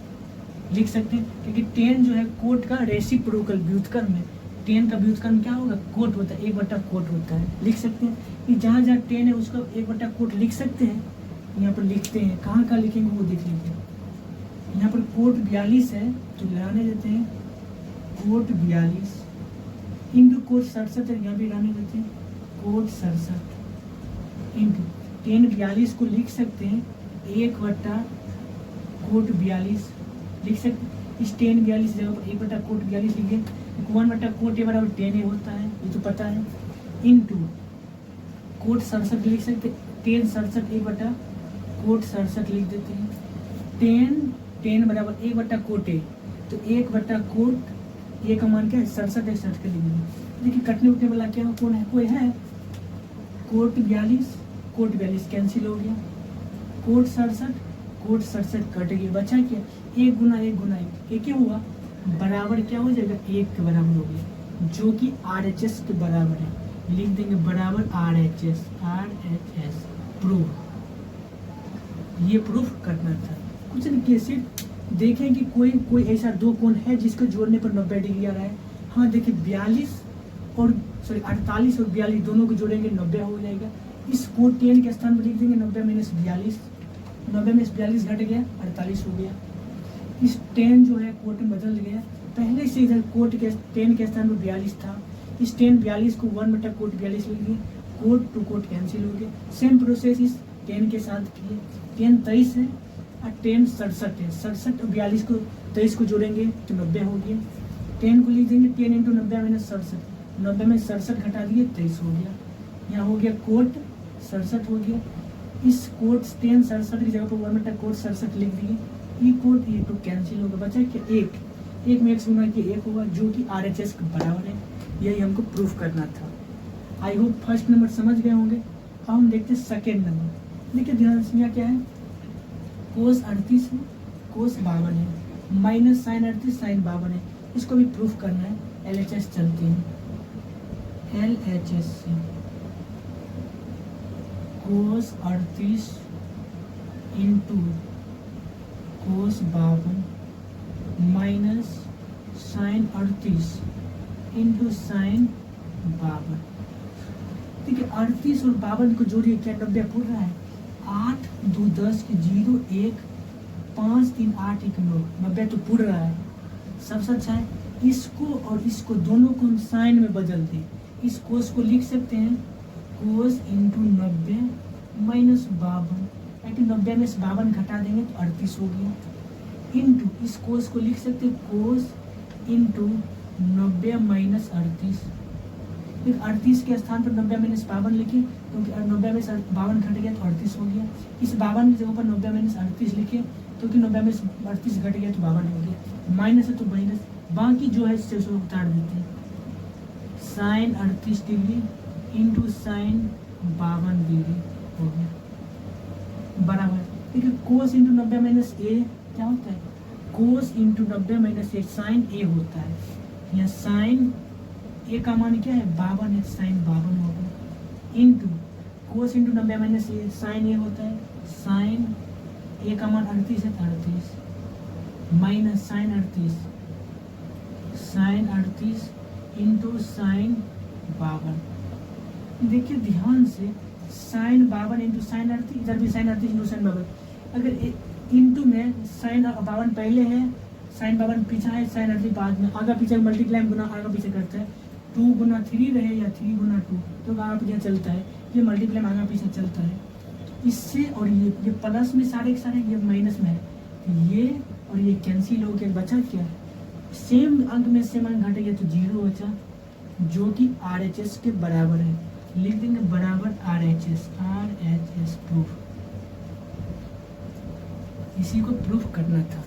S1: लिख सकते हैं, क्योंकि टेन जो है कोट का रेसिप्रोकल व्युत्क्रम है। टेन का व्युत्क्रम क्या होगा, कोट होता है, 1/कोट होता है। लिख सकते हैं कि जहाँ जहाँ टेन है उसको 1/कोट लिख सकते हैं। यहाँ पर लिखते हैं, कहाँ कहाँ लिखेंगे वो देख लीजिए। यहाँ पर कोट 42 है तो लगाने देते हैं कोट 42 इंटू कोट 67 है, यहाँ भी लगाने देते हैं कोट 67 इंटू टेन 42 को लिख सकते हैं 1/कोट 42 लिख सकते हैं। इस टेन 42 जगह पर 1/कोट 42 लिखे, 1/कोट ए बराबर 10 ए होता है, ये तो पता है। इंटू कोट 67 लिख सकते हैं, टेन 67 1/कोट 67 लिख देते हैं। टेन बराबर 1/कोट ए, तो 1/कोट ए का मान क्या है 67 है, 67 के लिख देंगे। देखिए कटने उठने वाला क्या कौन है, कोई है कोट 42 कैंसिल हो गया। कोट 67 कट गया, बचा क्या 1 गुना 1 गुना 1, एक ही हुआ बराबर क्या हो जाएगा 1 के बराबर हो गया, जो कि RHS के बराबर है। लिख देंगे बराबर RHS प्रूफ। ये प्रूफ करना था, कुछ नहीं कैसे देखें कि कोई ऐसा दो कोण है जिसको जोड़ने पर 90 डिग्री आ रहा है। हाँ देखिए 48 और 42 दोनों को जोड़ेंगे 90 हो जाएगा। इस कोट 10 के स्थान पर लिख देंगे 90 - 42, 90 में 42 घट गया 48 हो गया। इस 10 जो है कोट में बदल गया, पहले से इधर कोट के 10 के स्थान पर 42 था, इस 10 को 1/कोट 42 लिख दिए, कोट टू कोट कैंसिल हो गया। सेम प्रोसेस इस 10 के साथ किए। 10 23 है और 10 67 है, 67 और 42 को 23 को जोड़ेंगे तो 90 हो गया। 10 को लिख देंगे 10 × 90 - 67, 90 में 67 घटा दिए 23 हो गया। यहाँ हो गया कोट 67 हो गया। इस कोट 10 67 की जगह पर 1/कोट 67 लिख दिए, ई कोट ये तो कैंसिल होगा, बचा क्या 1 में 1 गुना किया 1 होगा, जो कि RHS के बराबर है। यही हमको प्रूफ करना था। आई होप फर्स्ट नंबर समझ गए होंगे। अब हम देखते हैं सेकेंड नंबर। देखिए ध्यान से यहाँ क्या है, कोस 38 है, कोस 52 है, माइनस साइन 38 साइन 52 है। इसको भी प्रूफ करना है। LHS चलते हैं, LHS से cos 38 into cos 52 minus sine 38 into sine 52। ठीक है 38 और 52 को जोड़िए, क्या 90 पूर रहा है। 8 2 10 की 0 1 5 3 8 1 9, 90 तो पूर रहा है। सबसे अच्छा है इसको और इसको दोनों को हम साइन में बदल दें। इस कोस को लिख सकते हैं कोस इंटू 90 माइनस 52, यानी 90 में से 52 घटा देंगे तो 38 हो गया। इंटू इस कोस को लिख सकते हैं कोस इंटू 90 माइनस 38। फिर 38 के स्थान पर 90 माइनस 52 लिखे, क्योंकि 90 में से 52 घट गया तो 38 हो गया। इस 52 की जगह पर 90 माइनस 38 लिखे, क्योंकि 90 में से 38 घट गया तो 52 हो गया। माइनस है तो माइनस, बाकी जो है इससे उसको उतार देते हैं। Sine 38 degree into sine 52 degree हो गया बराबर। ठीक है कोस इंटू 90 माइनस ए क्या होता है, कोस इंटू 90 माइनस ए साइन ए होता है। यहाँ साइन ए का मान क्या है 52 है, साइन 52 हो गया। Into cos into 90 minus A sine ए होता है, साइन ए का मान 38 है तो 38 माइनस साइन 38 इंटू साइन 52। देखिए ध्यान से साइन 52 इंटू साइन 38, इधर भी साइन 38 इंटू साइन 52। अगर इंटू में साइन 52 पहले है, साइन 52 पीछा है, साइन 38 बाद में। आगा पीछे मल्टीप्लाई गुना आगा पीछे करता है, 2 गुना 3 रहे या 3 गुना 2 तो आगा पीछे चलता है, ये मल्टीप्लाई में आगा पीछे चलता है। इससे और ये प्लस में सारे के सारे, ये माइनस में है, ये और ये कैंसिल हो गया, बचा क्या सेम अंक में सेम अंक घट गया तो 0 बचा, जो कि RHS के बराबर है। लिख देंगे बराबर RHS प्रूफ। इसी को प्रूफ करना था।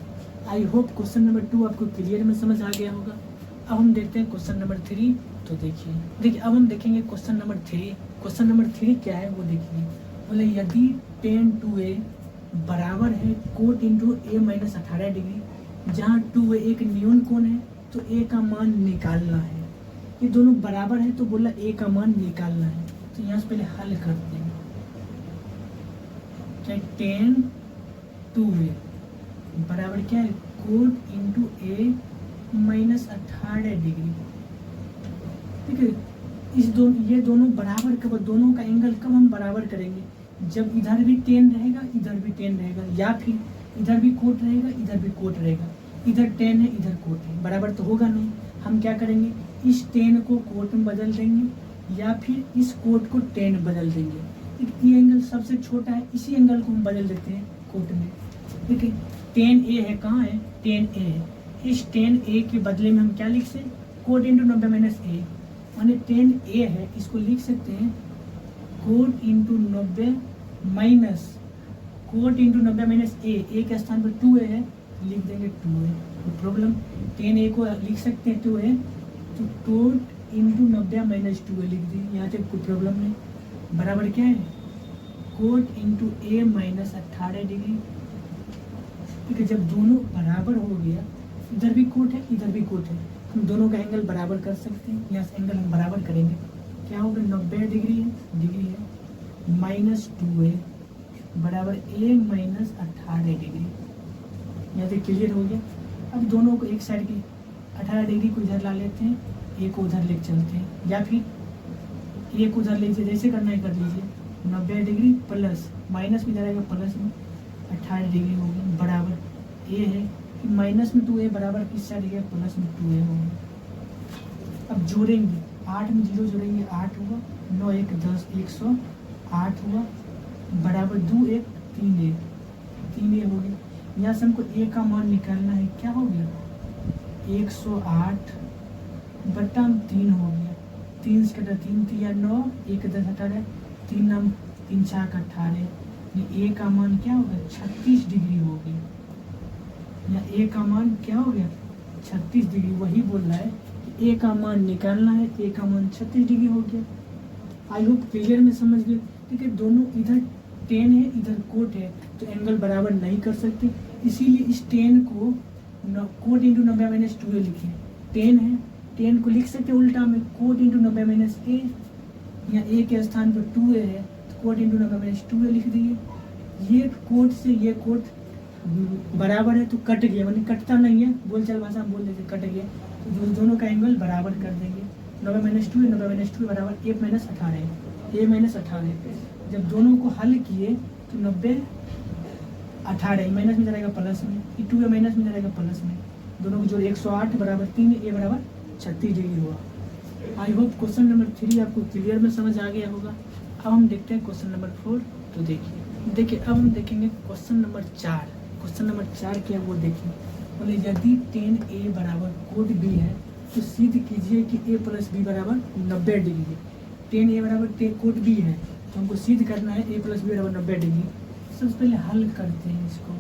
S1: आई होप क्वेश्चन नंबर 2 आपको क्लियर में समझ आ गया होगा। अब हम देखते हैं क्वेश्चन नंबर 3। तो देखिए अब हम देखेंगे क्वेश्चन नंबर 3। क्वेश्चन नंबर 3 क्या है वो देखिए। बोले यदि टेन टू ए बराबर है कोट इंटू ए माइनस 18 डिग्री, जहाँ टू ए एक न्यून कोण है तो ए का मान निकालना है। ये दोनों बराबर है तो बोला ए का मान निकालना है। तो यहाँ से पहले हल करते हैं। क्या टेन टू ए बराबर क्या है कोट इंटू ए माइनस 18 डिग्री। ठीक है, ये दोनों बराबर कब, दोनों का एंगल कब हम बराबर करेंगे, जब इधर भी टेन रहेगा इधर भी टेन रहेगा, या फिर इधर भी कोट रहेगा इधर भी कोट रहेगा। इधर टेन है इधर कोट है, बराबर तो होगा नहीं। हम क्या करेंगे, इस टेन को कोट में बदल देंगे या फिर इस कोट को टेन बदल देंगे। ये एंगल सबसे छोटा है, इसी एंगल को हम बदल देते हैं कोट में। ठीक है, टेन ए है, कहाँ है टेन ए है, इस टेन ए के बदले में हम क्या लिख सकते, कोट इंटू 90 माइनस ए, माने टेन ए है, इसको लिख सकते हैं cot into 90 minus cot into 90 minus A के स्थान पर 2a है, लिख देंगे 2a। तो प्रॉब्लम, टेन ए को लिख सकते हैं 2a, तो कोट इंटू 90 माइनस 2a लिख दिए, यहाँ तक कोई प्रॉब्लम नहीं। बराबर क्या है कोट इंटू ए माइनस 18 डिग्री। ठीक है, जब दोनों बराबर हो गया, इधर भी कोट है इधर भी कोट है, हम दोनों का एंगल बराबर कर सकते हैं। यहाँ से एंगल हम बराबर करेंगे, क्या होगा 90 डिग्री है माइनस 2a बराबर a माइनस 18 डिग्री। यहाँ से क्लियर हो गया। अब दोनों को एक साइड की 18 डिग्री को इधर ला लेते हैं, a को उधर ले चलते हैं, या फिर a को उधर ले जैसे करना है कर लीजिए। 90 डिग्री प्लस माइनस में जाएगा प्लस में 18 डिग्री हो गया बराबर a है माइनस में 2a बराबर किस साइड गया प्लस में 2a होगा। अब जोड़ेंगे, 8 में 0 जोड़ेंगे 8 हुआ, 9 1 10 108 हुआ बराबर 2 1 3a हो गया। यहाँ से हमको a का मान निकालना है, क्या हो गया 108 बटा 3 हो गया, 3 से कटा 3 3 9 1 10 18 3 नाम 3 4 18, a का मान क्या होगा 36 डिग्री हो गया। या ए का मान क्या हो गया 36 डिग्री। वही बोल रहा है कि ए का मान निकालना है, ए का मान 36 डिग्री हो गया। आई होप क्लियर में समझ गए। ठीक है, दोनों इधर टेन है इधर कोट है तो एंगल बराबर नहीं कर सकते, इसीलिए इस टेन को कोट इंटू 90 माइनस 2a लिखे। टेन है, टेन को लिख सकते उल्टा में कोट इंटू 90 माइनस ए, या ए के स्थान पर 2a है तो कोट इंटू 90 माइनस 2a लिख दिए। ये कोट से ये कोट बराबर है तो कट गया, मतलब कटता नहीं है, बोलचाल भाषा में बोल देते कट गया, तो दोनों का एंगल बराबर कर देंगे। 90 माइनस 2 90 माइनस 2 बराबर a माइनस 18 a माइनस 18। जब दोनों को हल किए तो 90 18 माइनस में जाएगा प्लस में, 2a माइनस में जाएगा प्लस में, दोनों को जोड़ 108 बराबर 3 a बराबर 36 डिग्री हुआ। आई होप क्वेश्चन नंबर 3 आपको क्लियर में समझ आ गया होगा। अब हम देखते हैं क्वेश्चन नंबर 4। तो देखिए अब हम देखेंगे क्वेश्चन नंबर 4। क्वेश्चन नंबर 4 क्या वो देखिए, बोले यदि टेन ए बराबर कोट बी है तो सिद्ध कीजिए कि ए प्लस बी बराबर 90 डिग्री है। टेन ए बराबर कोट बी है तो हमको सिद्ध करना है ए प्लस बी बराबर 90 डिग्री। सबसे पहले हल करते हैं इसको।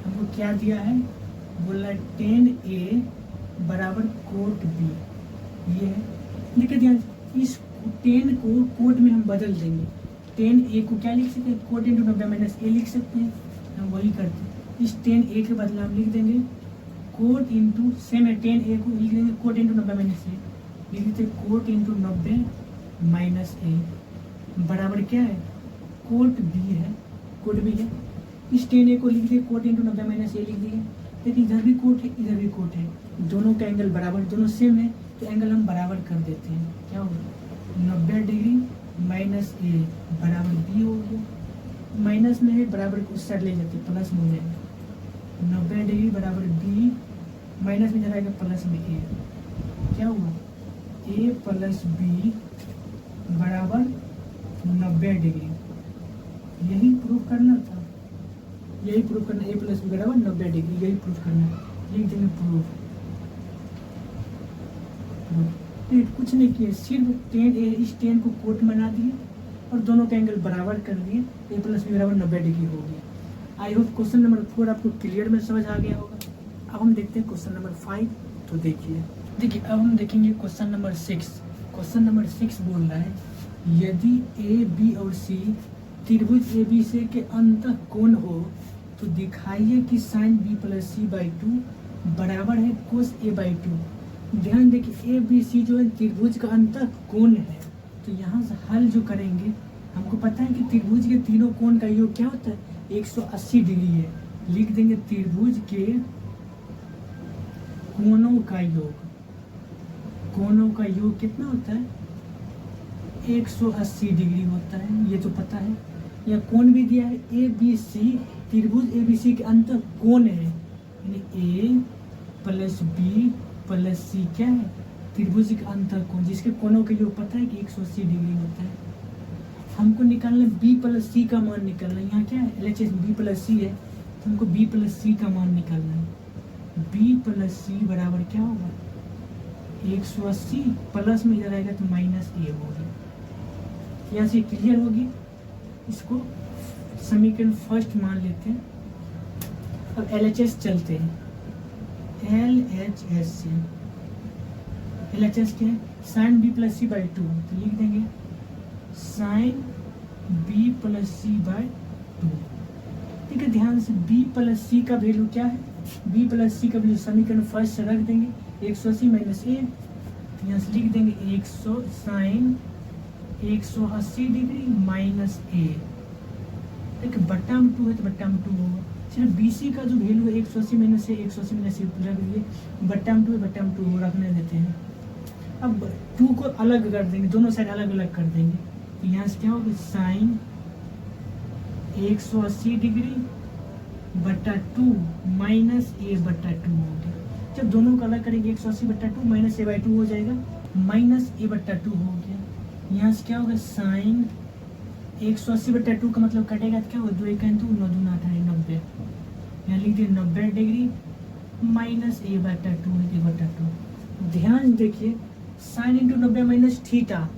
S1: हमको क्या दिया है, बोला टेन ए बराबर कोट बी, ये है लिख दिया। इस टेन को कोट में हम बदल देंगे, टेन ए को क्या लिख सकते हैं कोट इंटू 90 माइनस ए लिख सकते हैं, हम वही करते हैं। इस टेन ए के बदले हम लिख देंगे कोट इंटू सेम है, टेन ए को लिख देंगे कोट इंटू 90 माइनस ए, लिख देते कोट इंटू 90 माइनस ए बराबर क्या है कोट बी है, कोट बी है। इस टेन ए को लिख दिए कोट इंटू 90 माइनस ए लिख दिए, लेकिन इधर भी कोट है इधर भी कोट है, दोनों का एंगल बराबर, दोनों सेम है तो एंगल हम बराबर कर देते हैं। क्या होगा 90 डिग्री माइनस ए बराबर बी हो गया, माइनस में है बराबर उस साइड ले जाते प्लस में हो जाएगा। 90 डिग्री बराबर बी माइनस में जाएगा प्लस में ए, क्या हुआ ए प्लस बी बराबर 90 डिग्री। यही प्रूफ करना था, यही प्रूफ करना, ए प्लस बी बराबर 90 डिग्री, यही प्रूफ करना है। लिख देंगे प्रूफ। कुछ नहीं किए, सिर्फ टेन ए इस टेन को कोट बना दिए और दोनों का एंगल बराबर कर दिए, ए प्लस बी बराबर 90 डिग्री हो गया। आई होप क्वेश्चन नंबर 4 आपको क्लियर में समझ आ गया होगा। अब हम देखते हैं क्वेश्चन नंबर 5। तो देखिए अब हम देखेंगे क्वेश्चन नंबर 6। क्वेश्चन नंबर 6 बोल रहा है यदि ए बी और सी त्रिभुज ABC के अंतः कोण हो तो दिखाइए कि साइन B+C/2 बराबर है कोस A/2। ध्यान देखिए ABC जो है त्रिभुज का अंतः कोण है, तो यहाँ से हल जो करेंगे हमको पता है कि त्रिभुज के तीनों कोण का योग क्या होता है 180 डिग्री है। लिख देंगे त्रिभुज के कोणों का योग कितना होता है 180 डिग्री होता है, ये तो पता है। या कोण भी दिया है ABC, त्रिभुज ABC के अंतः कोण है, यानी A+B+C क्या है त्रिभुज का अंतः कोण, जिसके कोणों का योग पता है कि 180 डिग्री होता है। हमको निकालना B+C का मान निकालना है। यहाँ क्या है LHS B+C है, तो हमको B+C का मान निकालना है। B+C बराबर क्या होगा 180 प्लस में इधर आएगा तो -A होगी। यहाँ से क्लियर होगी। इसको समीकरण फर्स्ट मान लेते हैं। अब LHS चलते हैं। LHS से LHS क्या है साइन B+C/2, तो लिख देंगे साइन B+C/2। ठीक है, ध्यान से B+C का वैल्यू क्या है, B+C का वैल्यू समीकरण फर्स्ट से रख देंगे 180 -A, यहाँ से लिख देंगे 100 साइन 180 डिग्री -A। ठीक है, बट्टा में 2 है तो बट्टा में 2 होगा। सिर्फ BC का जो वैल्यू है 180 -A 180 -A रख दिए, बट्टा में 2 है बट्टा में 2 हो रखने देते हैं। अब 2 को अलग कर देंगे, दोनों साइड अलग अलग कर देंगे, तो यहाँ से क्या होगा साइन 180 डिग्री बट्टा 2 -A/2 हो गया। जब दोनों को अलग करेंगे 180/2 -A/2 हो जाएगा, -A/2 हो गया। यहाँ से क्या होगा साइन 180/2 का मतलब कटेगा तो क्या होगा 2 × 2 9 2 8 90। यहाँ लिख दिए 90 डिग्री -A/2 है 1/2। ध्यान देखिए साइन × 90 - थीटा,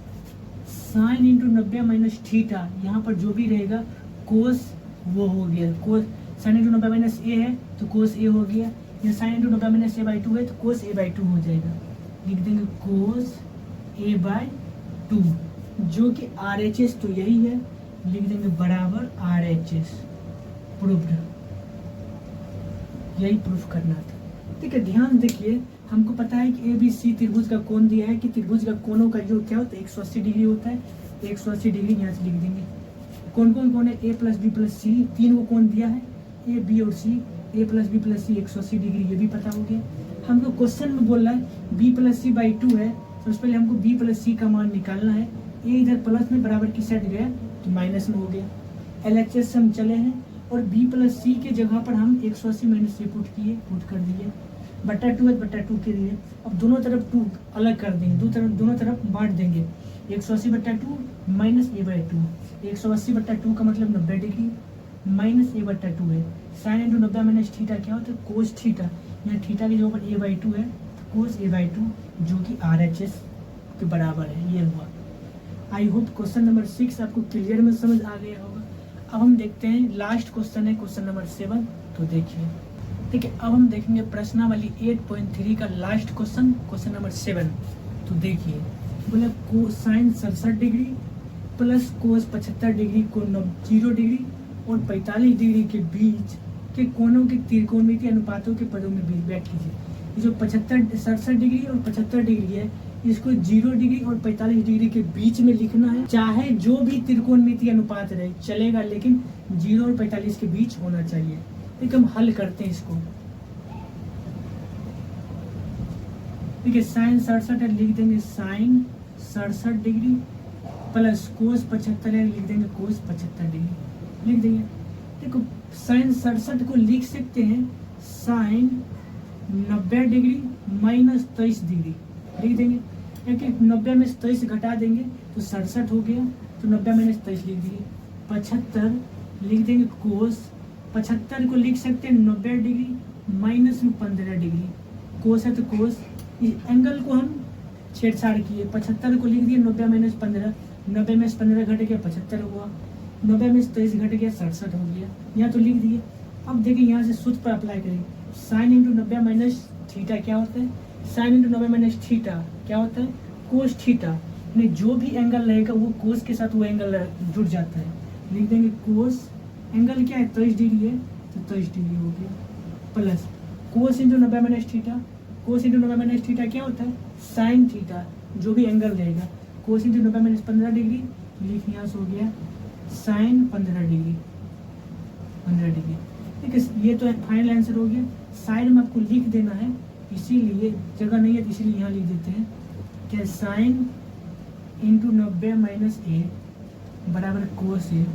S1: साइन × 90 - थीटा, यहाँ पर जो भी रहेगा कोस वो हो गया। कोस साइन × 90 - A है तो कोस A हो गया। या साइन × 90 - A/2 है तो कोस A/2 हो जाएगा। लिख देंगे कोस A/2, जो कि RHS तो यही है, लिख देंगे बराबर RHS। प्रूफ्ड, यही प्रूफ करना था। ठीक है, ध्यान देखिए हमको पता है कि ABC त्रिभुज का कोण दिया है कि त्रिभुज का कोणों का योग क्या होता है 180 डिग्री होता है। 180 डिग्री यहाँ से लिख देंगे। कौन कौन कोण है A+B+C, तीन को कोण दिया है A, B और C। A+B+C 180 डिग्री, ये भी पता हो गया। हमको क्वेश्चन में बोल रहा है B+C/2 है, सबसे पहले हमको B+C का मान निकालना है। A इधर प्लस में बराबर की साइड गया तो माइनस में हो गया। LHS से हम चले हैं और B+C के जगह पर हम 180 - A पुट कर दिए, बट्टा 2 है बट्टा 2 के लिए। अब दोनों तरफ 2 अलग कर देंगे, दोनों तरफ बांट देंगे। 180/2 -A/2, 180/2 का मतलब 90 डिग्री -A/2 है। साइन × 90 - थीटा क्या होता है कोस थीटा, यहाँ थीटा की जगह पर A/2 है, कोस A/2 जो कि RHS के बराबर है। ये हुआ। आई होप क्वेश्चन नंबर 6 आपको क्लियर में समझ आ गया होगा। अब हम देखते हैं लास्ट क्वेश्चन है क्वेश्चन नंबर 7, तो देखिए। ठीक है, अब हम देखेंगे प्रश्नावली 8.3 का लास्ट क्वेश्चन, क्वेश्चन नंबर 7। तो देखिए बोले cosine 67 degree plus cos 75 degree को 0 डिग्री और 45 डिग्री के बीच के कोणों के त्रिकोणमितीय अनुपातों के पदों में व्यक्त कीजिए। ये जो 67 डिग्री और 75 डिग्री है, इसको 0 डिग्री और 45 डिग्री के बीच में लिखना है। चाहे जो भी त्रिकोणमितीय अनुपात रहे चलेगा, लेकिन 0 और 45 के बीच होना चाहिए। ठीक है, हम हल करते हैं इसको। ठीक है, साइन 67 है, लिख देंगे साइन 67 डिग्री प्लस कोस 75 है, लिख देंगे कोस 75 डिग्री। लिख देंगे। देखो साइन 67 को लिख सकते हैं साइन 90 डिग्री -23 डिग्री, लिख देंगे। क्योंकि 90 में 23 घटा देंगे तो 67 हो गया, तो 90 - 23 लिख दिए। 75 लिख देंगे कोस 75 को लिख सकते हैं 90 डिग्री -15 डिग्री। कोस है तो कोस, इस एंगल को हम छेड़छाड़ किए। 75 को लिख दिए 90 - 15, 90 में 15 घट गया 75 हुआ, 90 में 23 घट गया 67 हो गया। यहाँ तो लिख दिए। अब देखिए यहाँ से सूत्र पर अप्लाई करेंगे। साइन × 90 - थीटा क्या होता है, साइन × 90 - थीटा क्या होता है कोस थीटा। यानी जो भी एंगल रहेगा वो कोस के साथ वो एंगल जुड़ जाता है। लिख देंगे कोस, एंगल क्या है 23 डिग्री है तो 23 डिग्री हो गया, plus cos into 90 minus theta, cos into 90 minus theta क्या होता है साइन थीटा, जो भी एंगल रहेगा, कोस इंटू 90 माइनस 15 डिग्री, लिख यहाँ से हो गया साइन 15 डिग्री, 15 डिग्री। ठीक है, ये तो फाइनल आंसर हो गया। साइड में आपको लिख देना है, इसीलिए जगह नहीं है तो इसीलिए यहाँ लिख देते हैं क्या साइन इंटू 90 माइनस ए बराबर कोस ए,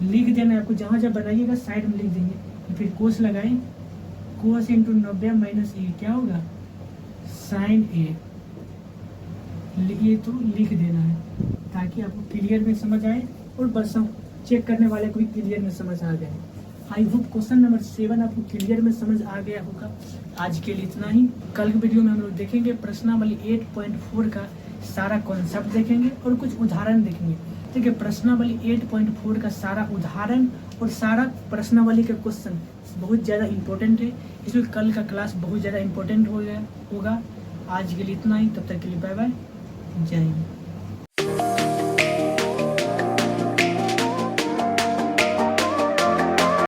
S1: लिख देना है आपको, जहाँ जब बनाइएगा साइड में लिख देंगे, फिर कोस लगाएं, कोस इंटू 90 माइनस ए क्या होगा साइन ए, ये तो लिख देना है ताकि आपको क्लियर में समझ आए और बस चेक करने वाले को भी क्लियर में समझ आ जाए। आई होप क्वेश्चन नंबर 7 आपको क्लियर में समझ आ गया होगा। आज के लिए इतना ही, कल की वीडियो में हम लोग देखेंगे प्रश्नावली 8.4 का सारा कॉन्सेप्ट देखेंगे और कुछ उदाहरण देखेंगे। ठीक है, प्रश्नावली 8.4 का सारा उदाहरण और सारा प्रश्नावली का क्वेश्चन बहुत ज़्यादा इंपॉर्टेंट है, इसलिए कल का क्लास बहुत ज़्यादा इंपॉर्टेंट होगा। आज के लिए इतना ही, तब तक के लिए बाय बाय, जय हिंद।